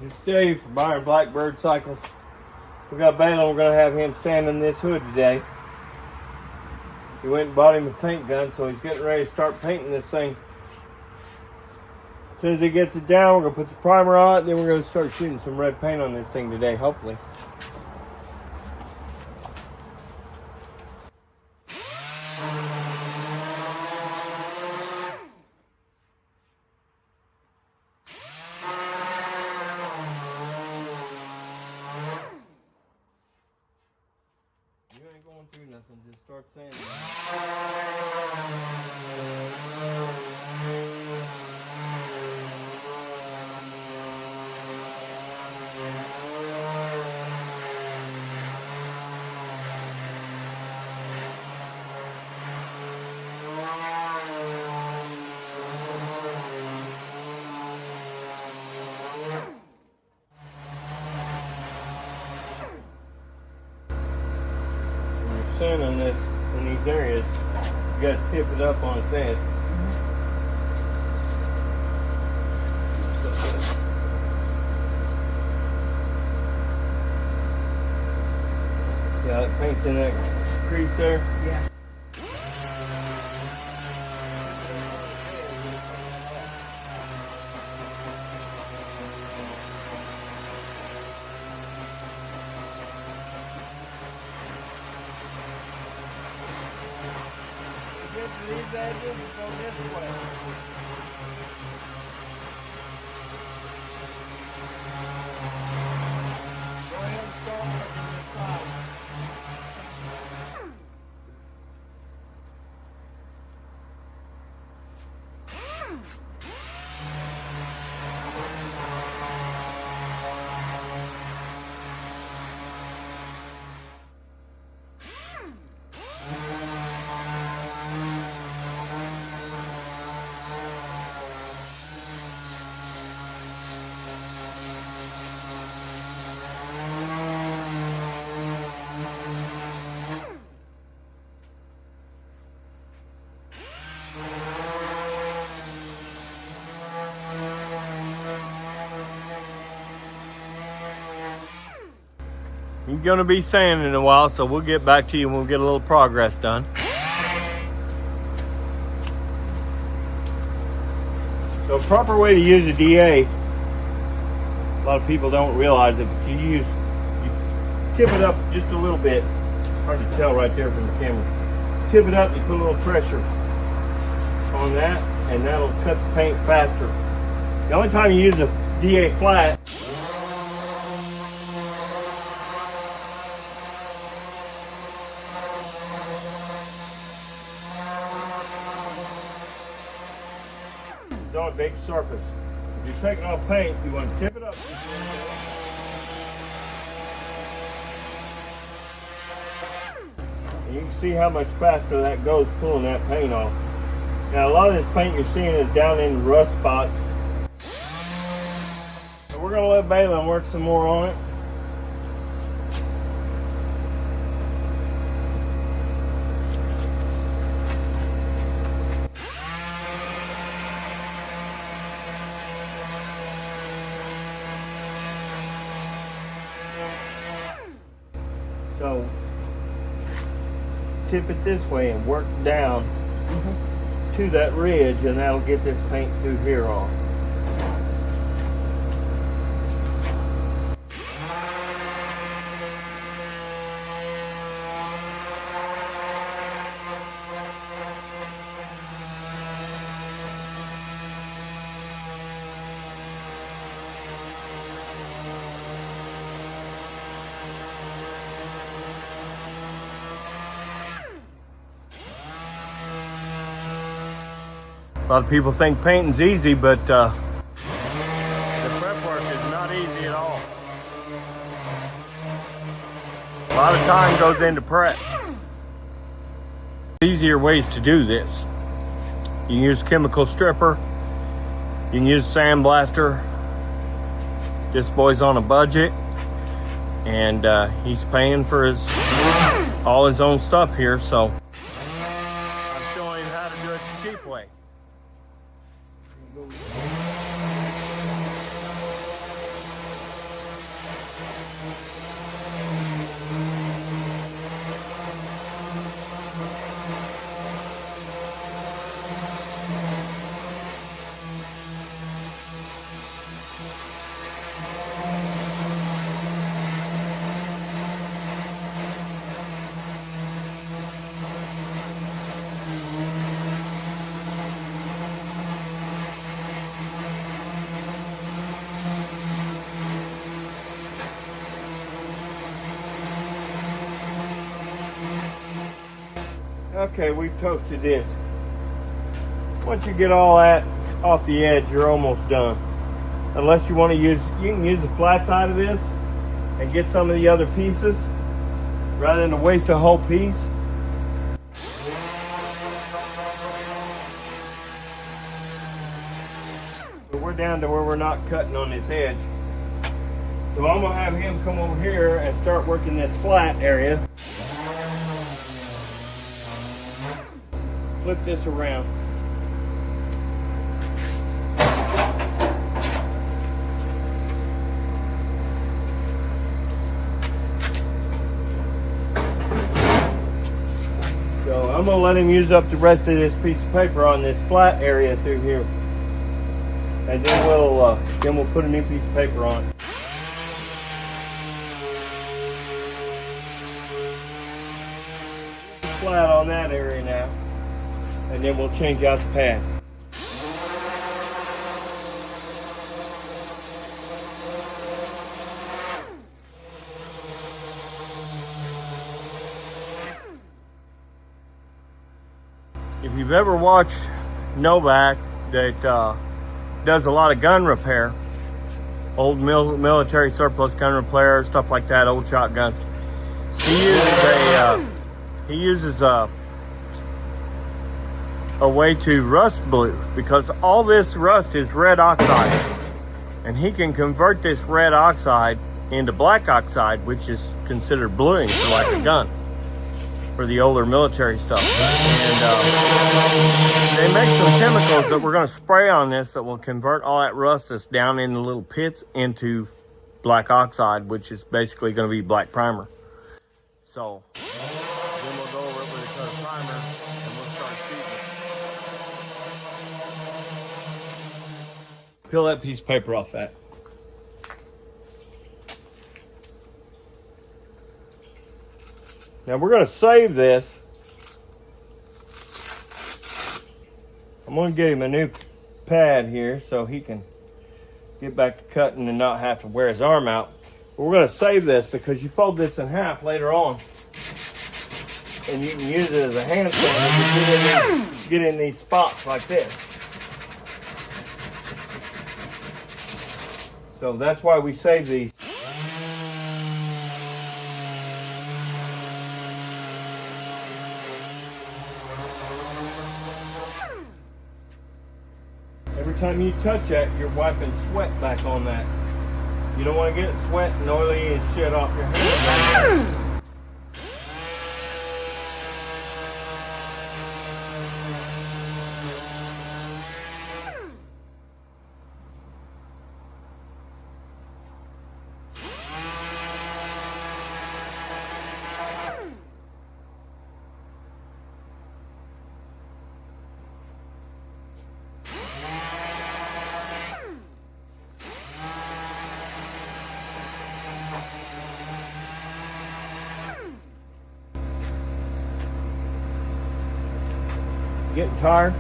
It's Dave from Byron Blackbird Cycles. We got Balin, we're going to have him sanding this hood today. He went and bought him a paint gun, so he's getting ready to start painting this thing. As soon as he gets it down, we're going to put some primer on it, then we're going to start shooting some red paint on this thing today, hopefully. You ain't going through nothing, just start sanding. Sanding this in these areas, you got to tip it up on its edge. See how it paints in that crease there? Yeah. These edges go this way. Go ahead and start working this side. You're going to be sanding in a while, so we'll get back to you and we'll get a little progress done. So a proper way to use a DA, a lot of people don't realize it, but you tip it up just a little bit. Hard to tell right there from the camera. Tip it up, you put a little pressure on that, and that'll cut the paint faster. The only time you use a DA flat, it's on a big surface. If you're taking off paint, you want to tip it up. And you can see how much faster that goes pulling that paint off. Now a lot of this paint you're seeing is down in the rust spots. So we're going to let Balin work some more on it. So tip it this way and work down to that ridge, and that'll get this paint through here off. A lot of people think painting's easy, but the prep work is not easy at all. A lot of time goes into prep. Easier ways to do this. You can use chemical stripper. You can use sandblaster. This boy's on a budget, and he's paying for all his own stuff here, so I'm showing him how to do it the cheap way. Okay, we've toasted this. Once you get all that off the edge, you're almost done. Unless you want to use, you can use the flat side of this and get some of the other pieces rather than to waste a whole piece. But we're down to where we're not cutting on this edge. So I'm gonna have him come over here and start working this flat area. Flip this around. So I'm gonna let him use up the rest of this piece of paper on this flat area through here, and then we'll put a new piece of paper on it. Flat on that area now, and then we'll change out the pad. If you've ever watched Novak that does a lot of gun repair, old military surplus gun repair, stuff like that, old shotguns, he uses a way to rust blue, because all this rust is red oxide, and he can convert this red oxide into black oxide, which is considered bluing for like a gun, for the older military stuff. And they make some chemicals that we're going to spray on this that will convert all that rust that's down in the little pits into black oxide, which is basically going to be black primer. So then we'll go over it with a coat of primer and we'll start shooting. Peel that piece of paper off that. Now we're going to save this. I'm going to get him a new pad here so he can get back to cutting and not have to wear his arm out. But we're going to save this because you fold this in half later on, and you can use it as a hand saw to get in these spots like this. So that's why we save these. Every time you touch that, you're wiping sweat back on that. You don't want to get sweat and oily and shit off your hands. Getting tired?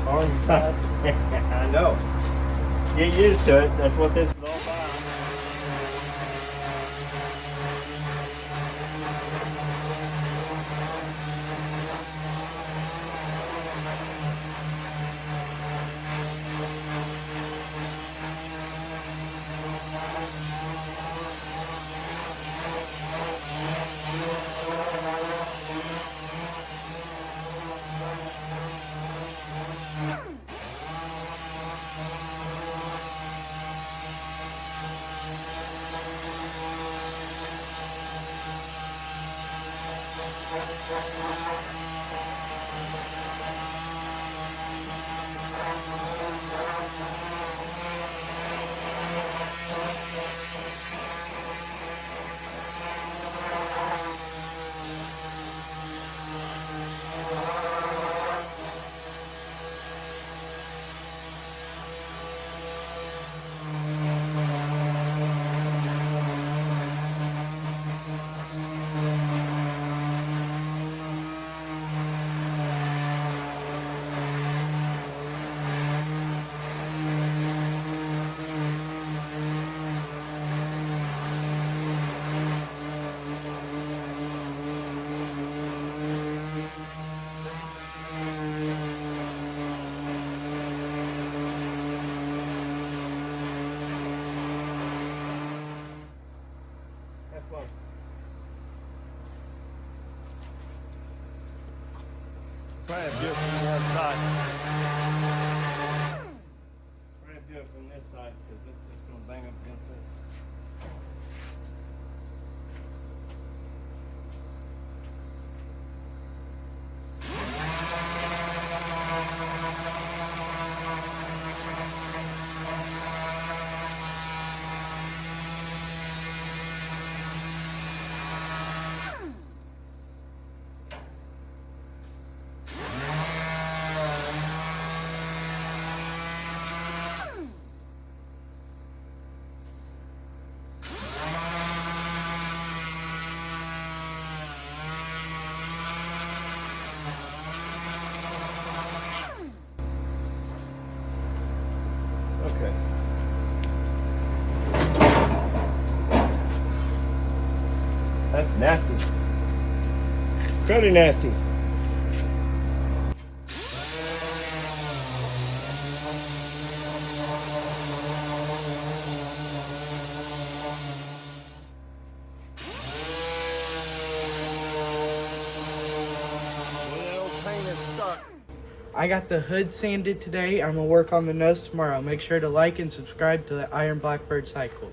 Arms tired? I know. Get used to it. That's what this is all about. Try to do it from the other side. Try to do it from this side because this is just going to bang up against this. Okay. That's nasty. Pretty nasty. I got the hood sanded today. I'm gonna work on the nose tomorrow. Make sure to like and subscribe to the Iron Blackbird Cycles.